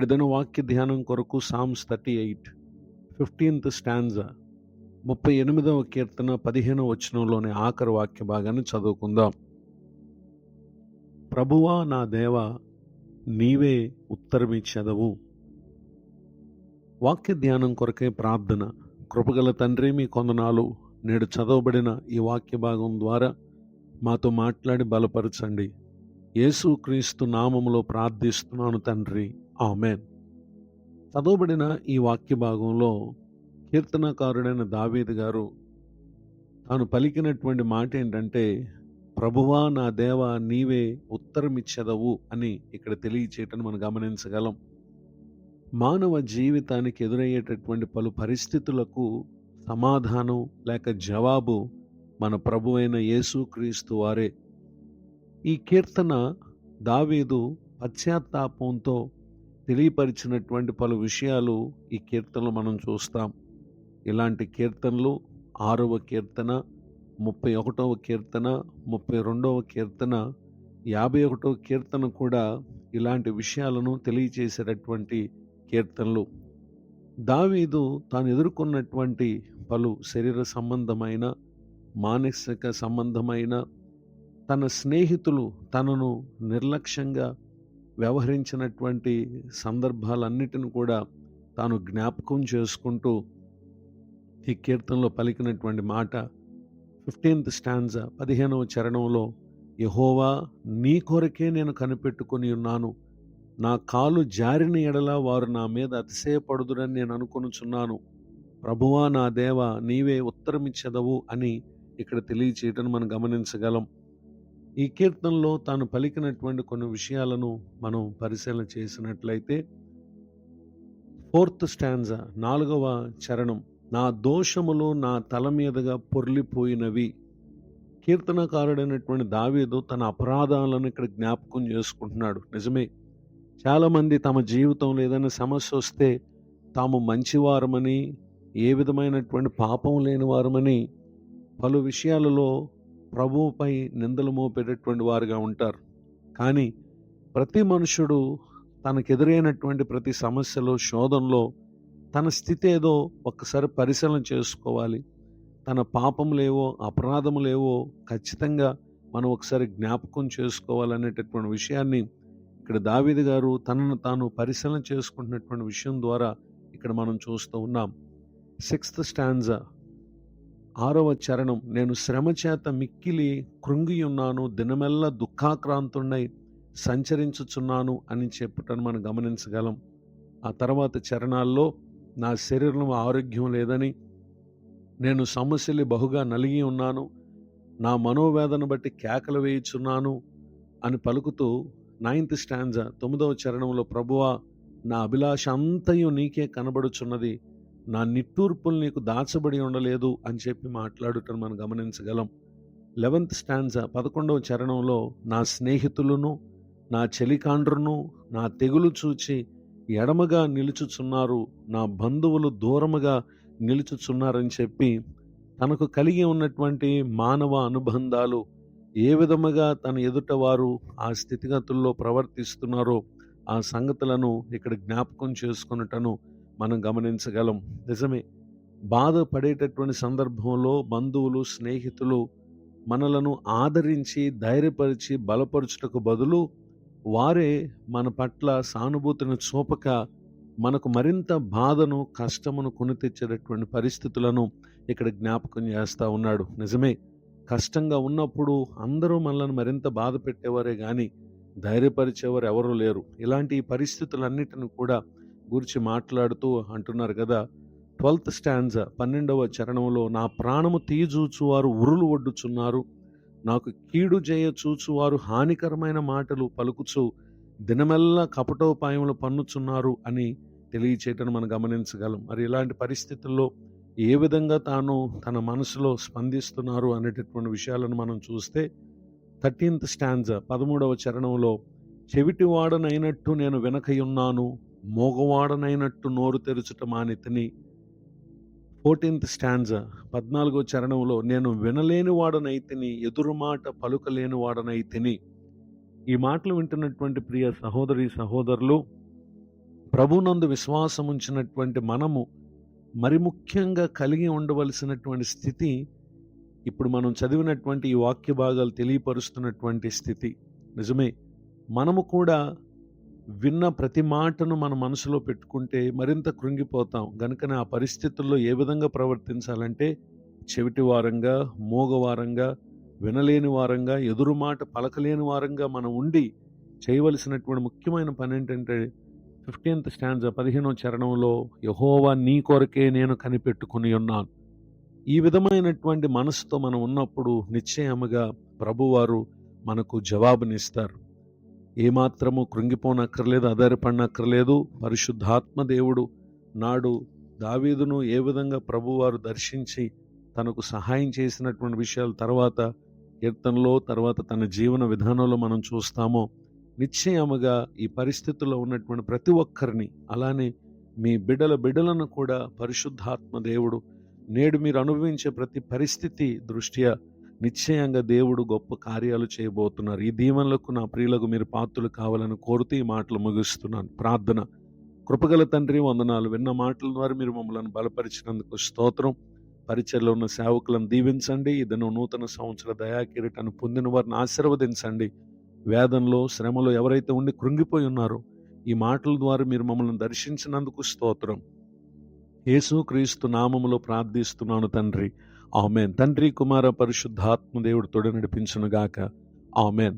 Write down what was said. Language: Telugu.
ఏదైనా వాక్య ధ్యానం కొరకు సామ్స్ 38 15th స్టాంజా 38వ కీర్తన 15వ వచనంలోని ఆఖరి వాక్య భాగాన్ని చదువుకుందాం. ప్రభువా నా దేవా, నీవే ఉత్తరమిచ్చెదవు. వాక్య ధ్యానం కొరకే ప్రార్థన. కృపగల తండ్రి, మీ కొందనాలు. నేడు చదవబడిన ఈ వాక్య భాగం ద్వారా మాతో మాట్లాడి బలపరచండి. యేసుక్రీస్తు నామములో ప్రార్థిస్తున్నాను తండ్రి, ఆమేన్. చదవబడిన ఈ వాక్య భాగంలో కీర్తనకారుడైన దావీదు గారు తాను పలికినటువంటి మాట ఏంటంటే, ప్రభువా నా దేవా, నీవే ఉత్తరమిచ్చెదవు అని ఇక్కడ తెలియచేయటం మనం గమనించగలం. మానవ జీవితానికి ఎదురయ్యేటటువంటి పలు పరిస్థితులకు సమాధానం లేక జవాబు మన ప్రభువైన యేసుక్రీస్తు వారే. ఈ కీర్తన దావీదు పశ్చాత్తాపంతో తెలియపరిచినటువంటి పలు విషయాలు ఈ కీర్తనలో మనం చూస్తాం. ఇలాంటి కీర్తనలు 6వ కీర్తన, 31వ కీర్తన, 32వ కీర్తన, 51వ కీర్తన కూడా ఇలాంటి విషయాలను తెలియచేసేటటువంటి కీర్తనలు. దావీదు తాను ఎదుర్కొన్నటువంటి పలు శరీర సంబంధమైన, మానసిక సంబంధమైన, తన స్నేహితులు తనను నిర్లక్ష్యంగా వ్యవహరించినటువంటి సందర్భాలన్నిటిని కూడా తాను జ్ఞాపకం చేసుకుంటూ ఈ కీర్తనలో పలికినటువంటి మాట 15th స్టాంజా 15వ చరణంలో, యెహోవా నీ కొరకే నేను కనిపెట్టుకొని ఉన్నాను, నా కాలు జారిన ఎడల వారు నా మీద అతిశయపడుదురని నేను అనుకొనుచున్నాను. ప్రభువా నా దేవా, నీవే ఉత్తరమిచ్చెదవు అని ఇక్కడ తెలియచేయటం మనం గమనించగలం. ఈ కీర్తనలో తాను పలికినటువంటి కొన్ని విషయాలను మనం పరిశీలన చేసినట్లయితే, 4th స్టాంజా 4వ చరణం, నా దోషములు నా తల మీదుగా పొర్లిపోయినవి. కీర్తనకారుడైనటువంటి దావీదు తన అపరాధాలను ఇక్కడ జ్ఞాపకం చేసుకుంటున్నాడు. నిజమే, చాలామంది తమ జీవితంలో ఏదైనా సమస్య వస్తే తాము మంచివారమని, ఏ విధమైనటువంటి పాపం లేని వారమని పలు విషయాలలో ప్రభువుపై నిందలు మోపేటటువంటి వారుగా ఉంటారు. కానీ ప్రతి మనుషుడు తనకెదురైనటువంటి ప్రతి సమస్యలో, శోధనలో తన స్థితి ఏదో ఒక్కసారి పరిశీలన చేసుకోవాలి. తన పాపములేవో, అపరాధములేవో ఖచ్చితంగా మనం ఒకసారి జ్ఞాపకం చేసుకోవాలనేటటువంటి విషయాన్ని ఇక్కడ దావీదు గారు తనను తాను పరిశీలన చేసుకుంటున్నటువంటి విషయం ద్వారా ఇక్కడ మనం చూస్తూ ఉన్నాం. 6th స్టాంజా 6వ చరణం, నేను శ్రమ చేత మిక్కిలి కృంగియున్నాను, దినమెల్లా దుఃఖాక్రాంతుడై సంచరించుచున్నాను అని చెప్పటను మనం గమనించగలం. ఆ తర్వాత చరణాల్లో, నా శరీరంలో ఆరోగ్యం లేదని, నేను సమస్యలు బహుగా నలిగి ఉన్నాను, నా మనోవేదన బట్టి కేకలు వేయుచున్నాను అని పలుకుతూ 9th స్టాంజా 9వ చరణంలో, ప్రభువా నా అభిలాష అంతయు నీకే కనబడుచున్నది, నా నిట్టూర్పులు నీకు దాచబడి ఉండలేదు అని చెప్పి మాట్లాడుటను మనం గమనించగలం. 11th స్టాంజా 11వ చరణంలో, నా స్నేహితులను, నా చెలికాండ్రును నా తెగులు చూచి ఎడమగా నిలుచుచున్నారు, నా బంధువులు దూరముగా నిలుచుచున్నారని చెప్పి తనకు కలిగి ఉన్నటువంటి మానవ అనుబంధాలు ఏ విధముగా తన ఎదుట వారు ఆ స్థితిగతుల్లో ప్రవర్తిస్తున్నారో ఆ సంగతులను ఇక్కడ జ్ఞాపకం చేసుకున్నటను మనం గమనించగలం. నిజమే, బాధపడేటటువంటి సందర్భంలో బంధువులు, స్నేహితులు మనలను ఆదరించి, ధైర్యపరిచి, బలపరుచుటకు బదులు వారే మన పట్ల సానుభూతిని చూపక మనకు మరింత బాధను, కష్టమును కొని తెచ్చేటటువంటి పరిస్థితులను ఇక్కడ జ్ఞాపకం చేస్తూ ఉన్నాడు. నిజమే, కష్టంగా ఉన్నప్పుడు అందరూ మనల్ని మరింత బాధ పెట్టేవారే కానీ ధైర్యపరిచేవారు ఎవరూ లేరు. ఇలాంటి పరిస్థితులన్నిటిని కూడా గురించి మాట్లాడుతూ అంటున్నారు కదా. 12th స్టాంజా 12వ చరణంలో, నా ప్రాణము తీయజూచువారు ఉరులు ఒడ్డుచున్నారు, నాకు కీడు చేయ చూచువారు హానికరమైన మాటలు పలుకుచు దినమెల్లా కపటోపాయములు పన్నుచున్నారు అని తెలియచేయటను మనం గమనించగలం. మరి ఇలాంటి పరిస్థితుల్లో ఏ విధంగా తాను తన మనసులో స్పందిస్తున్నారు అనేటటువంటి విషయాలను మనం చూస్తే, 13th స్టాంజా 13వ చరణంలో, చెవిటివాడనైనట్టు నేను వెనకయున్నాను, మోగవాడనైనట్టు నోరు తెరుచుట మానితిని. 14th స్టాంజా 14వ చరణంలో, నేను వినలేని వాడనైతిని, ఎదురు మాట పలుకలేని వాడనైతిని. ఈ మాటలు వింటున్నటువంటి ప్రియ సహోదరి సహోదరులు, ప్రభునందు విశ్వాసం ఉంచినటువంటి మనము మరి ముఖ్యంగా కలిగి ఉండవలసినటువంటి స్థితి ఇప్పుడు మనం చదివినటువంటి ఈ వాక్య భాగాలు తెలియపరుస్తున్నటువంటి స్థితి. నిజమే, మనము కూడా విన్న ప్రతి మాటను మన మనసులో పెట్టుకుంటే మరింత కృంగిపోతాం. గనుకనే ఆ పరిస్థితుల్లో ఏ విధంగా ప్రవర్తించాలంటే చెవిటి వారంగా, మూగవారంగా, వినలేని వారంగా, ఎదురు మాట పలకలేని వారంగా మనం ఉండి చేయవలసినటువంటి ముఖ్యమైన పని ఏంటంటే 15th స్టాంజా 15వ చరణంలో యెహోవా నీ కొరకే నేను కనిపెట్టుకుని ఉన్నాను. ఈ విధమైనటువంటి మనసుతో మనం ఉన్నప్పుడు నిశ్చయముగా ప్రభువారు మనకు జవాబునిస్తారు. ఏమాత్రము కృంగిపోనక్కర్లేదు, ఆధారపడనక్కర్లేదు. పరిశుద్ధాత్మ దేవుడు నాడు దావీదును ఏ విధంగా ప్రభువారు దర్శించి తనకు సహాయం చేసినటువంటి విషయాలు తర్వాత కీర్తనలో, తర్వాత తన జీవన విధానంలో మనం చూస్తామో, నిశ్చయముగా ఈ పరిస్థితుల్లో ఉన్నటువంటి ప్రతి ఒక్కరిని, అలానే మీ బిడ్డలను కూడా పరిశుద్ధాత్మ దేవుడు నేడు మీరు అనుభవించే ప్రతి పరిస్థితి దృష్ట్యా నిశ్చయంగా దేవుడు గొప్ప కార్యాలు చేయబోతున్నారు. ఈ దీవెనలకు నా ప్రియులకు మీరు పాత్రలు కావాలని కోరుతూ ఈ మాటలు ముగిస్తున్నాను. ప్రార్థన. కృపగల తండ్రి, వందనాలు. విన్న మాటల ద్వారా మీరు మమ్మల్ని బలపరిచినందుకు స్తోత్రం. పరిచయలో ఉన్న సేవకులను దీవించండి. ఇదను నూతన సంవత్సర దయాకిరీటాన్ని పొందిన వారిని ఆశీర్వదించండి. వేదనలో, శ్రమలో ఎవరైతే ఉండి కృంగిపోయి ఉన్నారో ఈ మాటల ద్వారా మీరు మమ్మల్ని దర్శించినందుకు స్తోత్రం. యేసుక్రీస్తు నామములో ప్రార్థిస్తున్నాను తండ్రి. ఆమేన్. తండ్రి, కుమార, పరిశుద్ధాత్మ దేవుడు తోడు నడిపించునుగాక. ఆమేన్.